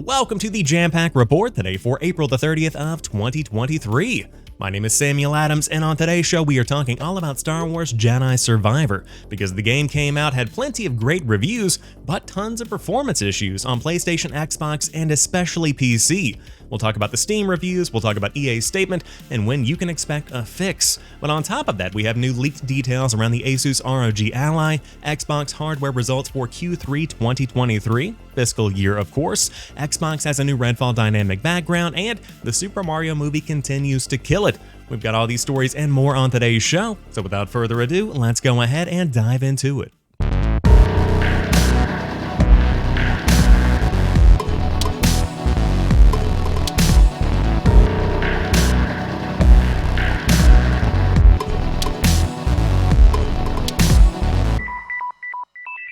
Welcome to the Jampack report today for April the 30th of 2023. My name is Samuel Adams, and on today's show we are talking all about Star Wars Jedi Survivor, because the game came out, had plenty of great reviews, but tons of performance issues on PlayStation, Xbox, and especially PC. We'll talk about the Steam reviews, we'll talk about EA's statement, and when you can expect a fix. But on top of that, we have new leaked details around the ASUS ROG Ally, Xbox hardware results for Q3 2023, fiscal year of course, Xbox has a new Redfall dynamic background, and the Super Mario movie continues to kill it. We've got all these stories and more on today's show, so without further ado, let's go ahead and dive into it.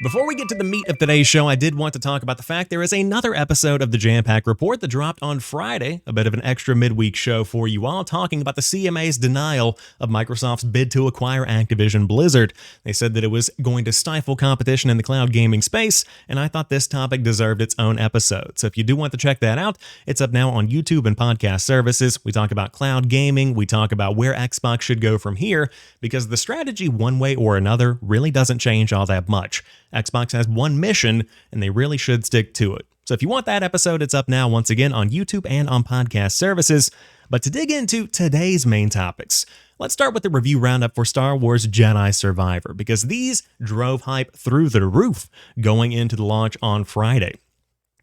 Before we get to the meat of today's show, I did want to talk about the fact there is another episode of the Jampack Report that dropped on Friday, a bit of an extra midweek show for you all, talking about the CMA's denial of Microsoft's bid to acquire Activision Blizzard. They said that it was going to stifle competition in the cloud gaming space, and I thought this topic deserved its own episode. So if you do want to check that out, it's up now on YouTube and podcast services. We talk about cloud gaming, we talk about where Xbox should go from here, because the strategy one way or another really doesn't change all that much. Xbox has one mission, and they really should stick to it. So if you want that episode, it's up now once again on YouTube and on podcast services. But to dig into today's main topics, let's start with the review roundup for Star Wars Jedi Survivor, because these drove hype through the roof going into the launch on Friday.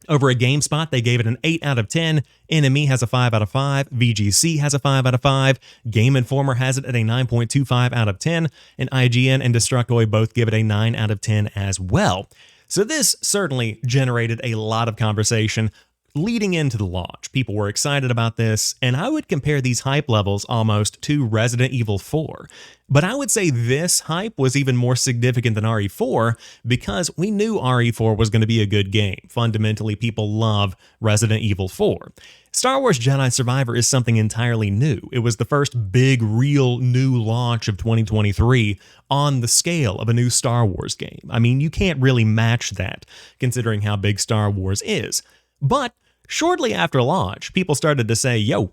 Over at GameSpot, they gave it an 8 out of 10, NME has a 5 out of 5, VGC has a 5 out of 5, Game Informer has it at a 9.25 out of 10, and IGN and Destructoid both give it a 9 out of 10 as well. So this certainly generated a lot of conversation leading into the launch. People were excited about this, and I would compare these hype levels almost to Resident Evil 4. But I would say this hype was even more significant than RE4 because we knew RE4 was going to be a good game. Fundamentally, people love Resident Evil 4. Star Wars Jedi Survivor is something entirely new. It was the first big, real new launch of 2023 on the scale of a new Star Wars game. I mean, you can't really match that considering how big Star Wars is. But shortly after launch, people started to say, yo,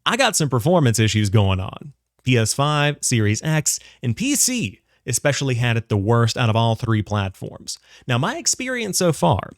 I got some performance issues going on. PS5, Series X, and PC especially had it the worst out of all three platforms. Now, my experience so far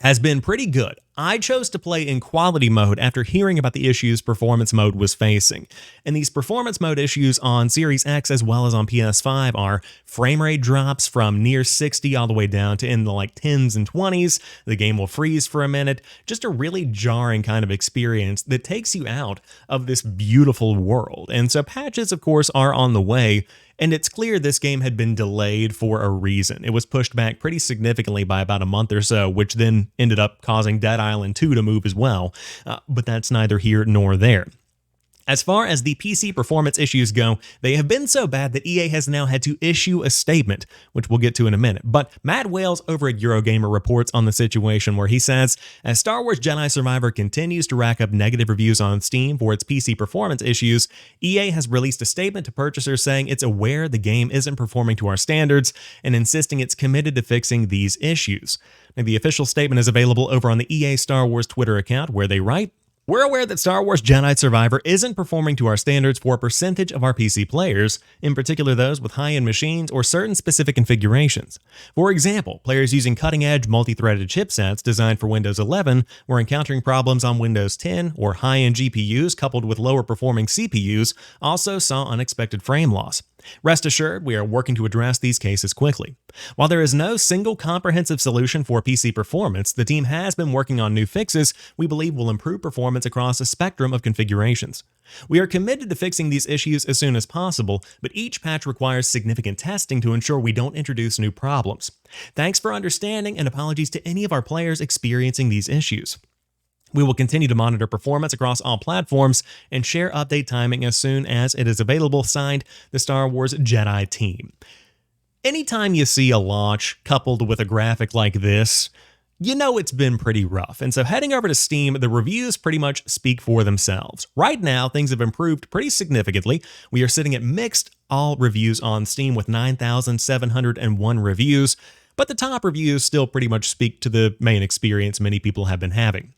has been pretty good. I chose to play in quality mode after hearing about the issues performance mode was facing. And these performance mode issues on Series X as well as on PS5 are frame rate drops from near 60 all the way down to in the like 10s and 20s. The game will freeze for a minute. Just a really jarring kind of experience that takes you out of this beautiful world. And so patches, of course, are on the way. And it's clear this game had been delayed for a reason. It was pushed back pretty significantly by about a month or so, which then ended up causing Dead Island 2 to move as well. But that's neither here nor there. As far as the PC performance issues go, they have been so bad that EA has now had to issue a statement, which we'll get to in a minute. But Matt Wales over at Eurogamer reports on the situation where he says, as Star Wars Jedi Survivor continues to rack up negative reviews on Steam for its PC performance issues, EA has released a statement to purchasers saying it's aware the game isn't performing to our standards and insisting it's committed to fixing these issues. Now, the official statement is available over on the EA Star Wars Twitter account where they write, we're aware that Star Wars Jedi Survivor isn't performing to our standards for a percentage of our PC players, in particular those with high-end machines or certain specific configurations. For example, players using cutting-edge multi-threaded chipsets designed for Windows 11 were encountering problems on Windows 10, or high-end GPUs coupled with lower-performing CPUs also saw unexpected frame loss. Rest assured, we are working to address these cases quickly. While there is no single comprehensive solution for PC performance, the team has been working on new fixes we believe will improve performance across a spectrum of configurations. We are committed to fixing these issues as soon as possible, but each patch requires significant testing to ensure we don't introduce new problems. Thanks for understanding, and apologies to any of our players experiencing these issues. We will continue to monitor performance across all platforms and share update timing as soon as it is available. Signed, the Star Wars Jedi team. Anytime you see a launch coupled with a graphic like this, you know it's been pretty rough. And so heading over to Steam, the reviews pretty much speak for themselves. Right now, things have improved pretty significantly. We are sitting at mixed all reviews on Steam with 9,701 reviews, but the top reviews still pretty much speak to the main experience many people have been having.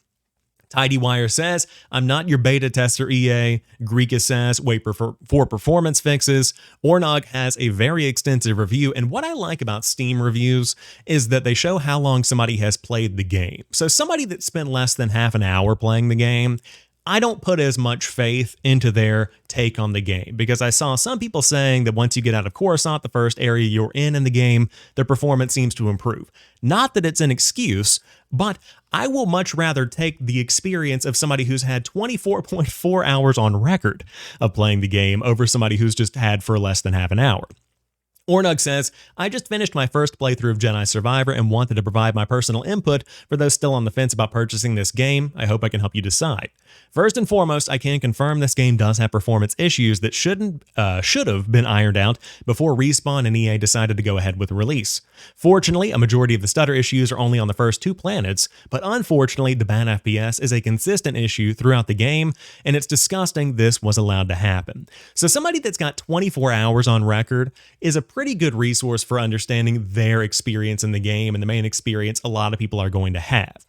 TidyWire says, I'm not your beta tester, EA. Greeka says, wait for performance fixes. Ornog has a very extensive review, and what I like about Steam reviews is that they show how long somebody has played the game. So somebody that spent less than half an hour playing the game, I don't put as much faith into their take on the game, because I saw some people saying that once you get out of Coruscant, the first area you're in the game, the performance seems to improve. Not that it's an excuse, but I will much rather take the experience of somebody who's had 24.4 hours on record of playing the game over somebody who's just had for less than half an hour. Ornug says, I just finished my first playthrough of Jedi Survivor and wanted to provide my personal input for those still on the fence about purchasing this game. I hope I can help you decide. First and foremost, I can confirm this game does have performance issues that should have been ironed out before Respawn and EA decided to go ahead with the release. Fortunately, a majority of the stutter issues are only on the first 2 planets, but unfortunately, the bad FPS is a consistent issue throughout the game, and it's disgusting this was allowed to happen. So somebody that's got 24 hours on record is a pretty good resource for understanding their experience in the game and the main experience a lot of people are going to have.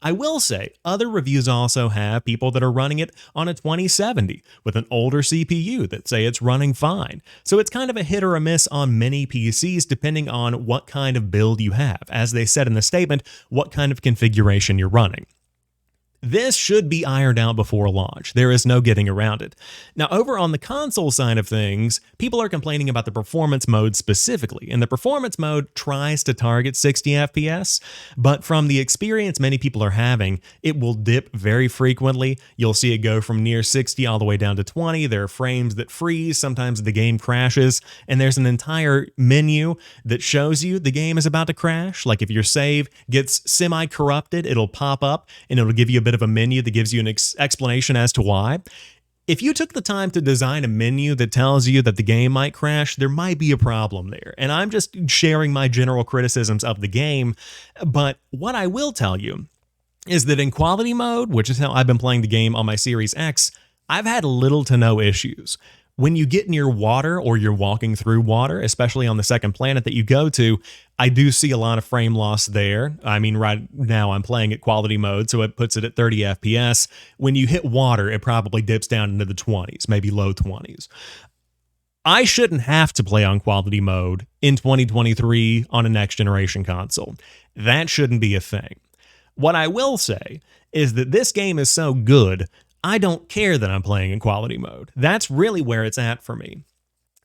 I will say, other reviews also have people that are running it on a 2070 with an older CPU that say it's running fine. So it's kind of a hit or a miss on many PCs depending on what kind of build you have. As they said in the statement, what kind of configuration you're running. This should be ironed out before launch. There is no getting around it. Now, over on the console side of things, people are complaining about the performance mode specifically, and the performance mode tries to target 60 FPS, but from the experience many people are having, it will dip very frequently. You'll see it go from near 60 all the way down to 20. There are frames that freeze, sometimes the game crashes, and there's an entire menu that shows you the game is about to crash. Like if your save gets semi-corrupted, it'll pop up and it'll give you a bit of a menu that gives you an explanation as to why. If you took the time to design a menu that tells you that the game might crash, there might be a problem there. And I'm just sharing my general criticisms of the game, but what I will tell you is that in quality mode, which is how I've been playing the game on my Series X, I've had little to no issues. When you get near water or you're walking through water, especially on the second planet that you go to, I do see a lot of frame loss there. I mean, right now I'm playing at quality mode, so it puts it at 30 FPS. When you hit water, it probably dips down into the 20s, maybe low 20s. I shouldn't have to play on quality mode in 2023 on a next generation console. That shouldn't be a thing. What I will say is that this game is so good, I don't care that I'm playing in quality mode. That's really where it's at for me.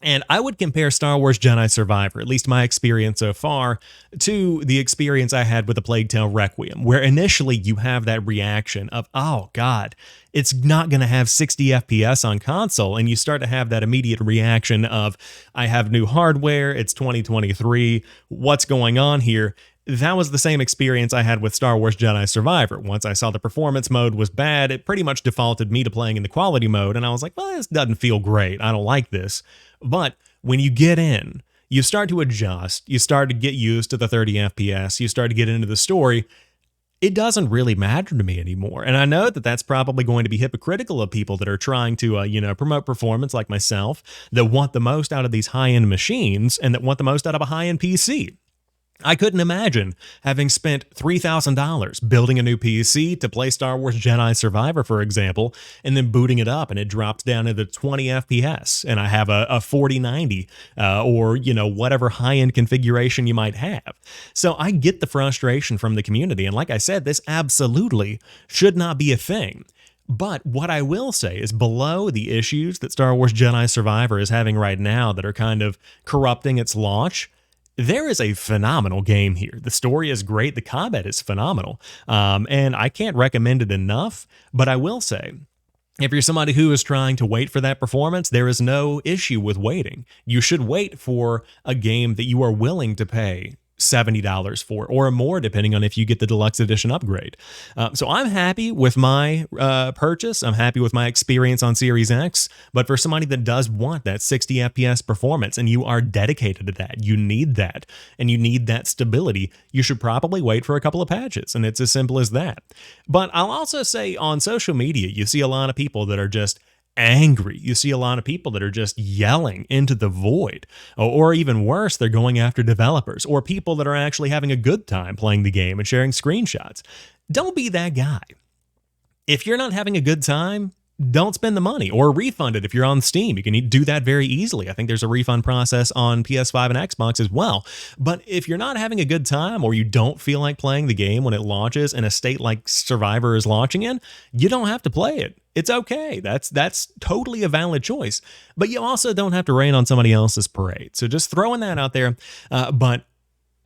And I would compare Star Wars Jedi Survivor, at least my experience so far, to the experience I had with A Plague Tale Requiem, where initially you have that reaction of, oh God, it's not going to have 60 FPS on console, and you start to have that immediate reaction of, I have new hardware, it's 2023, what's going on here? That was the same experience I had with Star Wars Jedi Survivor. Once I saw the performance mode was bad, it pretty much defaulted me to playing in the quality mode, and I was like, well, this doesn't feel great. I don't like this. But when you get in, you start to adjust, you start to get used to the 30 FPS, you start to get into the story. It doesn't really matter to me anymore. And I know that that's probably going to be hypocritical of people that are trying to, promote performance like myself, that want the most out of these high-end machines and that want the most out of a high-end PC. I couldn't imagine having spent $3,000 building a new PC to play Star Wars Jedi Survivor, for example, and then booting it up and it drops down to the 20 FPS and I have a 4090 or whatever high-end configuration you might have. So I get the frustration from the community, and like I said, this absolutely should not be a thing. But what I will say is, below the issues that Star Wars Jedi Survivor is having right now that are kind of corrupting its launch, there is a phenomenal game here. The story is great. The combat is phenomenal. And I can't recommend it enough, but I will say, if you're somebody who is trying to wait for that performance, there is no issue with waiting. You should wait for a game that you are willing to pay $70 for or more, depending on if you get the deluxe edition upgrade. So I'm happy with my purchase. I'm happy with my experience on Series X, but for somebody that does want that 60 FPS performance and you are dedicated to that, you need that, and you need that stability, you should probably wait for a couple of patches, and it's as simple as that. But I'll also say on social media, you see a lot of people that are just angry. You see a lot of people that are just yelling into the void, or even worse, they're going after developers or people that are actually having a good time playing the game and sharing screenshots. Don't be that guy. If you're not having a good time, don't spend the money or refund it if you're on Steam. You can do that very easily. I think there's a refund process on PS5 and Xbox as well. But if you're not having a good time or you don't feel like playing the game when it launches in a state like Survivor is launching in, you don't have to play it. It's okay. That's totally a valid choice. But you also don't have to rain on somebody else's parade. So just throwing that out there. But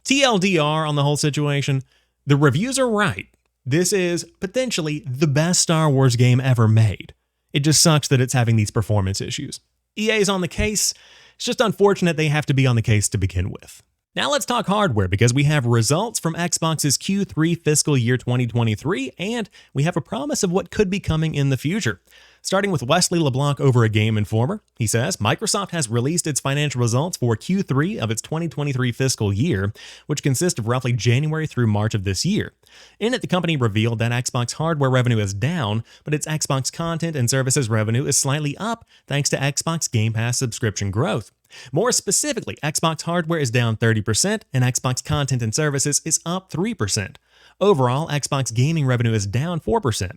TLDR on the whole situation, the reviews are right. This is potentially the best Star Wars game ever made. It just sucks that it's having these performance issues. EA's on the case. It's just unfortunate they have to be on the case to begin with. Now let's talk hardware, because we have results from Xbox's Q3 fiscal year 2023, and we have a promise of what could be coming in the future. Starting with Wesley LeBlanc over at Game Informer, he says, Microsoft has released its financial results for Q3 of its 2023 fiscal year, which consists of roughly January through March of this year. In it, the company revealed that Xbox hardware revenue is down, but its Xbox content and services revenue is slightly up thanks to Xbox Game Pass subscription growth. More specifically, Xbox hardware is down 30% and Xbox content and services is up 3%. Overall, Xbox gaming revenue is down 4%.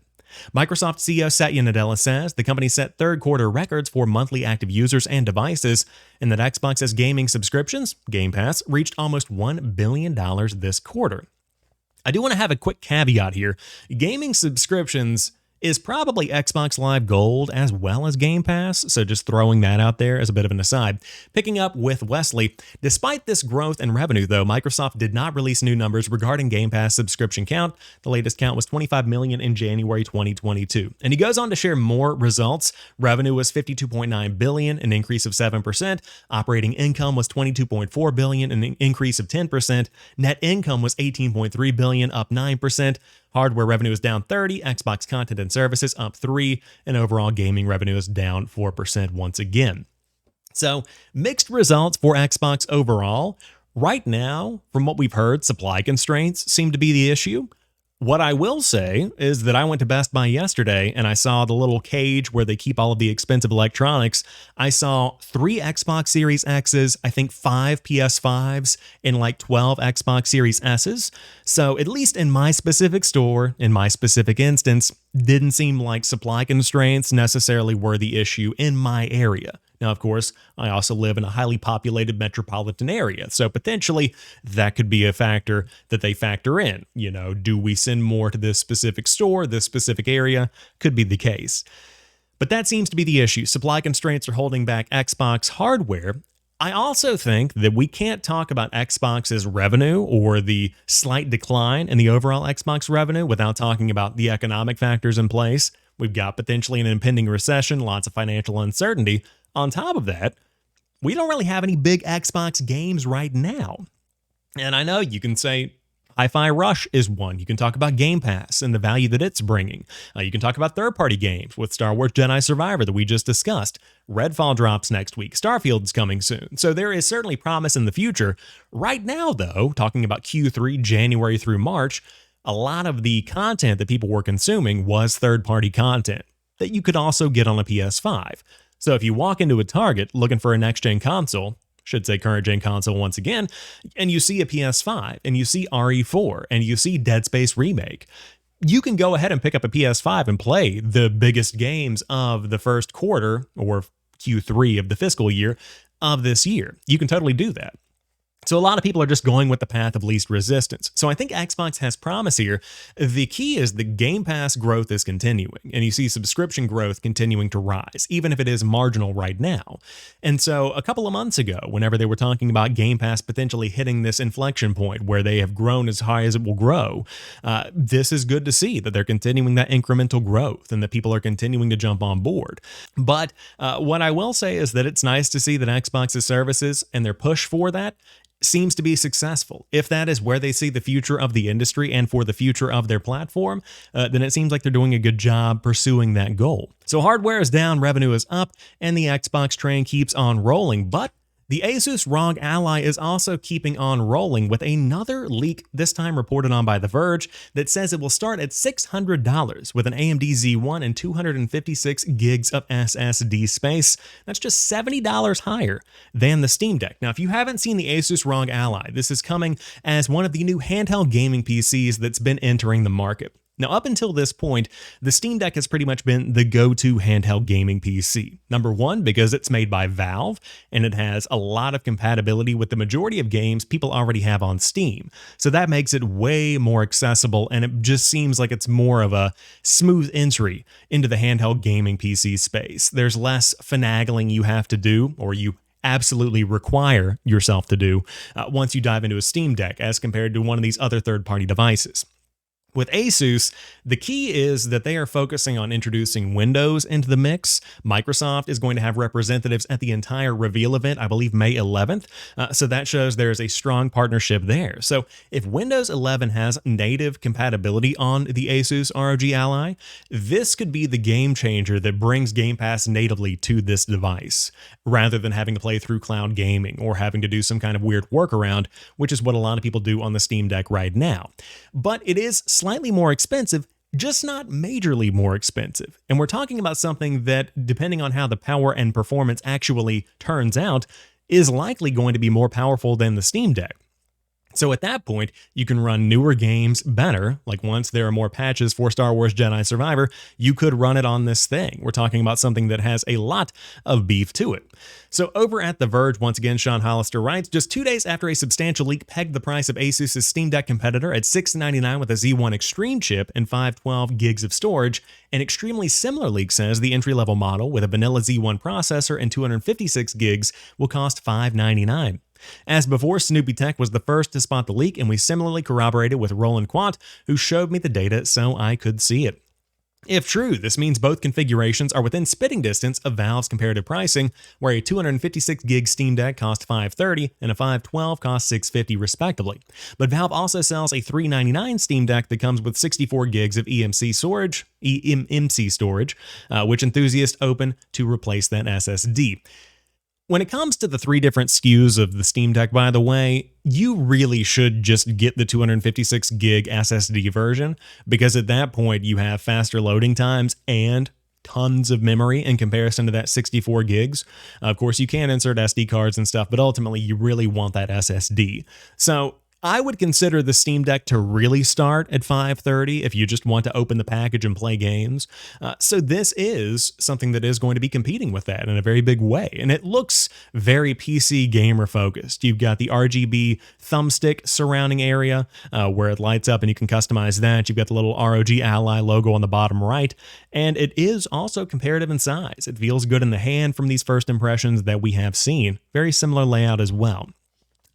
Microsoft CEO Satya Nadella says the company set third quarter records for monthly active users and devices, and that Xbox's gaming subscriptions, Game Pass, reached almost $1 billion this quarter. I do want to have a quick caveat here. Gaming subscriptions is probably Xbox Live Gold as well as Game Pass, so just throwing that out there as a bit of an aside. Picking up with Wesley, despite this growth in revenue though, Microsoft did not release new numbers regarding Game Pass subscription count. The latest count was 25 million in January 2022. And he goes on to share more results. Revenue was 52.9 billion, an increase of 7%. Operating income was 22.4 billion, an increase of 10%. Net income was 18.3 billion, up 9%. Hardware revenue is down 30%, Xbox content and services up 3%, and overall gaming revenue is down 4% once again. So, mixed results for Xbox overall. Right now, from what we've heard, supply constraints seem to be the issue. What I will say is that I went to Best Buy yesterday and I saw the little cage where they keep all of the expensive electronics. I saw 3 Xbox Series X's, I think 5 PS5s, and like 12 Xbox Series S's. So at least in my specific store, in my specific instance, didn't seem like supply constraints necessarily were the issue in my area. Now, of course, I also live in a highly populated metropolitan area, so potentially that could be a factor that they factor in. You know, do we send more to this specific store, this specific area? Could be the case. But that seems to be the issue. Supply constraints are holding back Xbox hardware. I also think that we can't talk about Xbox's revenue or the slight decline in the overall Xbox revenue without talking about the economic factors in place. We've got potentially an impending recession, lots of financial uncertainty. On top of that, we don't really have any big Xbox games right now. And I know you can say Hi-Fi Rush is one. You can talk about Game Pass and the value that it's bringing. You can talk about third-party games with Star Wars Jedi Survivor that we just discussed. Redfall drops next week. Starfield's coming soon. So there is certainly promise in the future. Right now, though, talking about Q3, January through March, a lot of the content that people were consuming was third-party content that you could also get on a PS5. So if you walk into a Target looking for a next-gen console, should say current-gen console once again, and you see a PS5, and you see RE4, and you see Dead Space Remake, you can go ahead and pick up a PS5 and play the biggest games of the first quarter, or Q3 of the fiscal year, of this year. You can totally do that. So a lot of people are just going with the path of least resistance. So I think Xbox has promise here. The key is the Game Pass growth is continuing, and you see subscription growth continuing to rise, even if it is marginal right now. And so a couple of months ago, whenever they were talking about Game Pass potentially hitting this inflection point where they have grown as high as it will grow, this is good to see that they're continuing that incremental growth and that people are continuing to jump on board. But what I will say is that it's nice to see that Xbox's services and their push for that seems to be successful. If that is where they see the future of the industry and for the future of their platform, then it seems like they're doing a good job pursuing that goal. So hardware is down, revenue is up, and the Xbox train keeps on rolling, but the ASUS ROG Ally is also keeping on rolling with another leak, this time reported on by The Verge, that says it will start at $600 with an AMD Z1 and 256 gigs of SSD space. That's just $70 higher than the Steam Deck. Now, if you haven't seen the ASUS ROG Ally, this is coming as one of the new handheld gaming PCs that's been entering the market. Now, up until this point, the Steam Deck has pretty much been the go-to handheld gaming PC. Number one, because it's made by Valve, and it has a lot of compatibility with the majority of games people already have on Steam. So that makes it way more accessible, and it just seems like it's more of a smooth entry into the handheld gaming PC space. There's less finagling you have to do, or you absolutely require yourself to do once you dive into a Steam Deck as compared to one of these other third-party devices. With ASUS, the key is that they are focusing on introducing Windows into the mix. Microsoft is going to have representatives at the entire reveal event, I believe May 11th, so that shows there is a strong partnership there. So if Windows 11 has native compatibility on the ASUS ROG Ally, this could be the game changer that brings Game Pass natively to this device, rather than having to play through cloud gaming or having to do some kind of weird workaround, which is what a lot of people do on the Steam Deck right now. But it is slightly more expensive, just not majorly more expensive. And we're talking about something that, depending on how the power and performance actually turns out, is likely going to be more powerful than the Steam Deck. So at that point, you can run newer games better. Like once there are more patches for Star Wars Jedi Survivor, you could run it on this thing. We're talking about something that has a lot of beef to it. So over at The Verge, once again, Sean Hollister writes, just 2 days after a substantial leak pegged the price of ASUS's Steam Deck competitor at $699 with a Z1 Extreme chip and 512 gigs of storage, an extremely similar leak says the entry-level model with a vanilla Z1 processor and 256 gigs will cost $599. As before, Snoopy Tech was the first to spot the leak, and we similarly corroborated with Roland Quant, who showed me the data so I could see it. If true, this means both configurations are within spitting distance of Valve's comparative pricing, where a 256 gig Steam Deck costs $530 and a 512 costs $650 respectively. But Valve also sells a $399 Steam Deck that comes with 64 gigs of eMMC storage, which enthusiasts open to replace that SSD. When it comes to the 3 different SKUs of the Steam Deck, by the way, you really should just get the 256 gig SSD version, because at that point you have faster loading times and tons of memory in comparison to that 64 gigs. Of course, you can insert SD cards and stuff, but ultimately you really want that SSD. So I would consider the Steam Deck to really start at $530 if you just want to open the package and play games. So this is something that is going to be competing with that in a very big way. And it looks very PC gamer focused. You've got the RGB thumbstick surrounding area where it lights up and you can customize that. You've got the little ROG Ally logo on the bottom right. And it is also comparative in size. It feels good in the hand from these first impressions that we have seen. Very similar layout as well.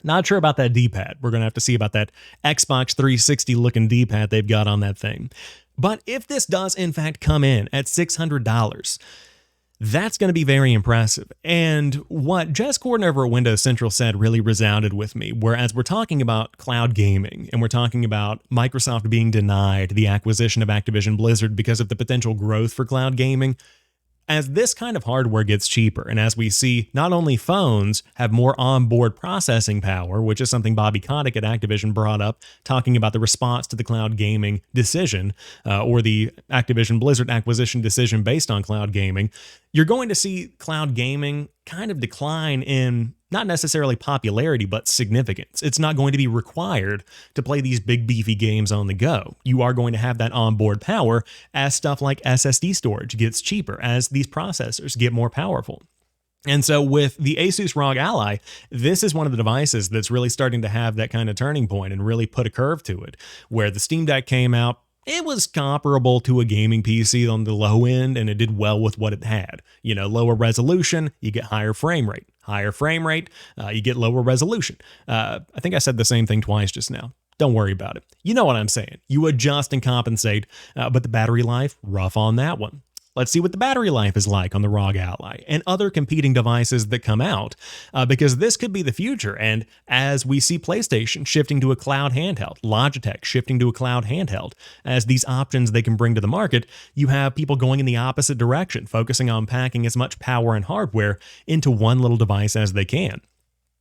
Not sure about that D-pad. We're going to have to see about that Xbox 360 looking D-pad they've got on that thing. But if this does in fact come in at $600, that's going to be very impressive. And what Jess Gordon over at Windows Central said really resounded with me, whereas we're talking about cloud gaming and we're talking about Microsoft being denied the acquisition of Activision Blizzard because of the potential growth for cloud gaming. As this kind of hardware gets cheaper, and as we see not only phones have more onboard processing power, which is something Bobby Kotick at Activision brought up, talking about the response to the cloud gaming decision, or the Activision Blizzard acquisition decision based on cloud gaming, you're going to see cloud gaming kind of decline in not necessarily popularity, but significance. It's not going to be required to play these big beefy games on the go. You are going to have that onboard power as stuff like SSD storage gets cheaper, as these processors get more powerful. And so with the ASUS ROG Ally, this is one of the devices that's really starting to have that kind of turning point and really put a curve to it, where the Steam Deck came out, it was comparable to a gaming PC on the low end, and it did well with what it had. You know, lower resolution, you get higher frame rate. Higher frame rate, you get lower resolution. I think I said the same thing twice just now. Don't worry about it. You know what I'm saying. You adjust and compensate, but the battery life, rough on that one. Let's see what the battery life is like on the ROG Ally and other competing devices that come out, because this could be the future. And as we see PlayStation shifting to a cloud handheld, Logitech shifting to a cloud handheld, as these options they can bring to the market, you have people going in the opposite direction, focusing on packing as much power and hardware into one little device as they can.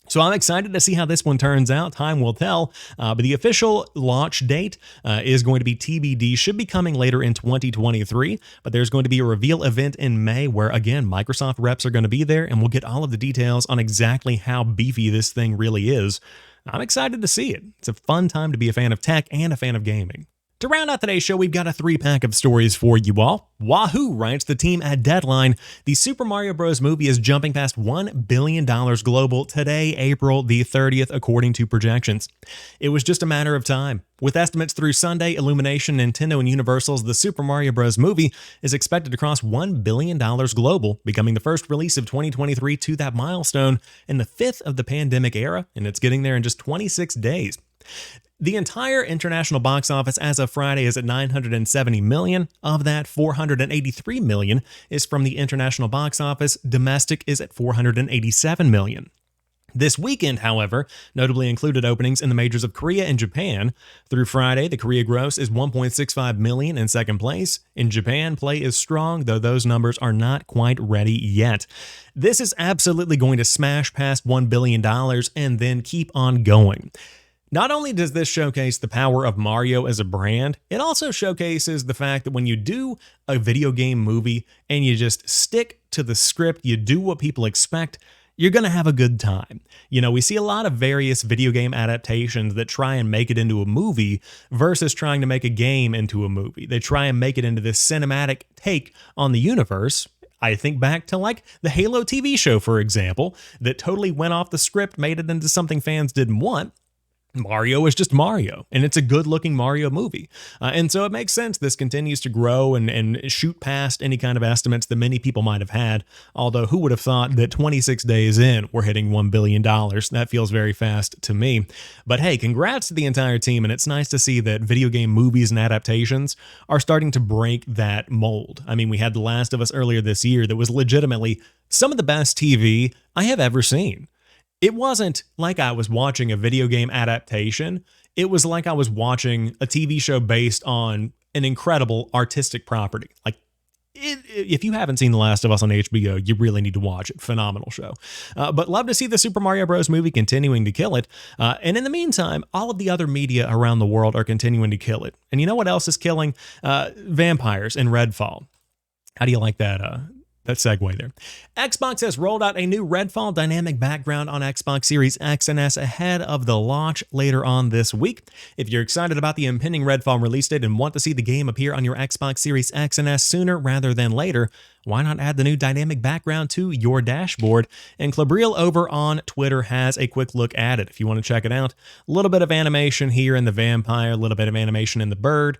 So I'm excited to see how this one turns out. Time will tell, but the official launch date is going to be TBD, should be coming later in 2023, but there's going to be a reveal event in May where, again, Microsoft reps are going to be there, and we'll get all of the details on exactly how beefy this thing really is. I'm excited to see it. It's a fun time to be a fan of tech and a fan of gaming. To round out today's show, we've got a 3-pack of stories for you all. Wahoo writes the team at Deadline, the Super Mario Bros. Movie is jumping past $1 billion global today, April the 30th, according to projections. It was just a matter of time. With estimates through Sunday, Illumination, Nintendo, and Universal's The Super Mario Bros. Movie is expected to cross $1 billion global, becoming the first release of 2023 to that milestone and the 5th of the pandemic era, and it's getting there in just 26 days. The entire international box office as of Friday is at $970 million. Of that, $483 million is from the international box office. Domestic is at $487 million. This weekend, however, notably included openings in the majors of Korea and Japan. Through Friday, the Korea gross is $1.65 million in second place. In Japan, play is strong, though those numbers are not quite ready yet. This is absolutely going to smash past $1 billion and then keep on going. Not only does this showcase the power of Mario as a brand, it also showcases the fact that when you do a video game movie and you just stick to the script, you do what people expect, you're going to have a good time. You know, we see a lot of various video game adaptations that try and make it into a movie versus trying to make a game into a movie. They try and make it into this cinematic take on the universe. I think back to like the Halo TV show, for example, that totally went off the script, made it into something fans didn't want. Mario is just Mario, and it's a good-looking Mario movie. And so it makes sense this continues to grow and shoot past any kind of estimates that many people might have had, although who would have thought that 26 days in, we're hitting $1 billion. That feels very fast to me. But hey, congrats to the entire team, and it's nice to see that video game movies and adaptations are starting to break that mold. I mean, we had The Last of Us earlier this year that was legitimately some of the best TV I have ever seen. It wasn't like I was watching a video game adaptation. It was like I was watching a TV show based on an incredible artistic property. Like, if you haven't seen The Last of Us on HBO, you really need to watch it. Phenomenal show. But love to see the Super Mario Bros. Movie continuing to kill it. And in the meantime, all of the other media around the world are continuing to kill it. And you know what else is killing? Vampires in Redfall. How do you like that? That segue there. Xbox has rolled out a new Redfall dynamic background on Xbox Series X and S ahead of the launch later on this week. If you're excited about the impending Redfall release date and want to see the game appear on your Xbox Series X and S sooner rather than later, why not add the new dynamic background to your dashboard? And Clabriel over on Twitter has a quick look at it if you want to check it out. A little bit of animation here in the vampire, a little bit of animation in the bird,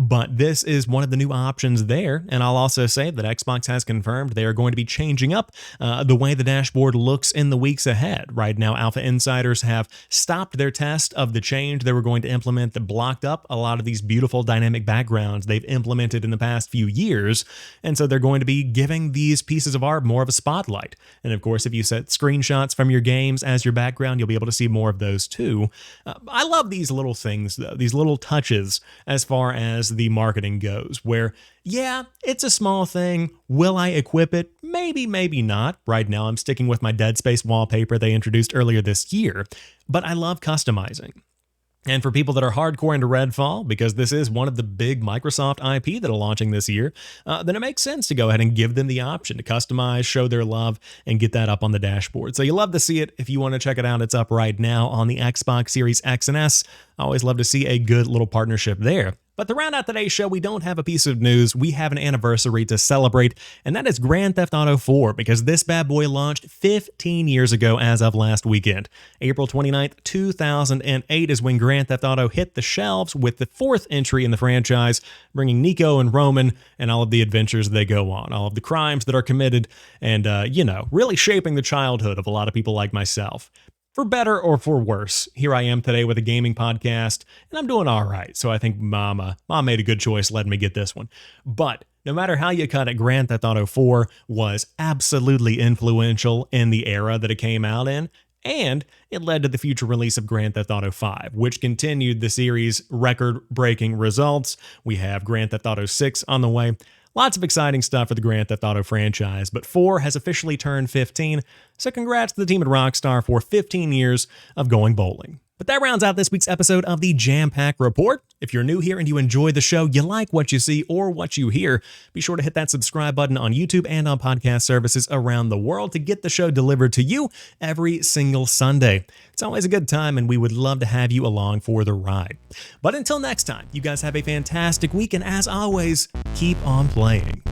but this is one of the new options there. And I'll also say that Xbox has confirmed they are going to be changing up the way the dashboard looks in the weeks ahead. Right now, Alpha Insiders have stopped their test of the change they were going to implement that blocked up a lot of these beautiful dynamic backgrounds they've implemented in the past few years. And so they're going to be giving these pieces of art more of a spotlight. And of course, if you set screenshots from your games as your background, you'll be able to see more of those too. I love these little things, though, these little touches as far as the marketing goes, where, yeah, it's a small thing. Will I equip it? Maybe, maybe not. Right now, I'm sticking with my Dead Space wallpaper they introduced earlier this year, but I love customizing. And for people that are hardcore into Redfall, because this is one of the big Microsoft IP that are launching this year, then it makes sense to go ahead and give them the option to customize, show their love, and get that up on the dashboard. So you love to see it. If you want to check it out, it's up right now on the Xbox Series X and S. I always love to see a good little partnership there. But to round out today's show, we don't have a piece of news. We have an anniversary to celebrate, and that is Grand Theft Auto 4, because this bad boy launched 15 years ago as of last weekend. April 29th, 2008 is when Grand Theft Auto hit the shelves with the fourth entry in the franchise, bringing Nico and Roman and all of the adventures they go on, all of the crimes that are committed, and, really shaping the childhood of a lot of people like myself. For better or for worse, here I am today with a gaming podcast, and I'm doing all right. So I think Mom made a good choice letting me get this one. But no matter how you cut it, Grand Theft Auto 4 was absolutely influential in the era that it came out in, and it led to the future release of Grand Theft Auto 5, which continued the series' record-breaking results. We have Grand Theft Auto 6 on the way. Lots of exciting stuff for the Grand Theft Auto franchise, but 4 has officially turned 15, so congrats to the team at Rockstar for 15 years of going bowling. But that rounds out this week's episode of the Jampack Report. If you're new here and you enjoy the show, you like what you see or what you hear, be sure to hit that subscribe button on YouTube and on podcast services around the world to get the show delivered to you every single Sunday. It's always a good time, and we would love to have you along for the ride. But until next time, you guys have a fantastic week, and as always, keep on playing.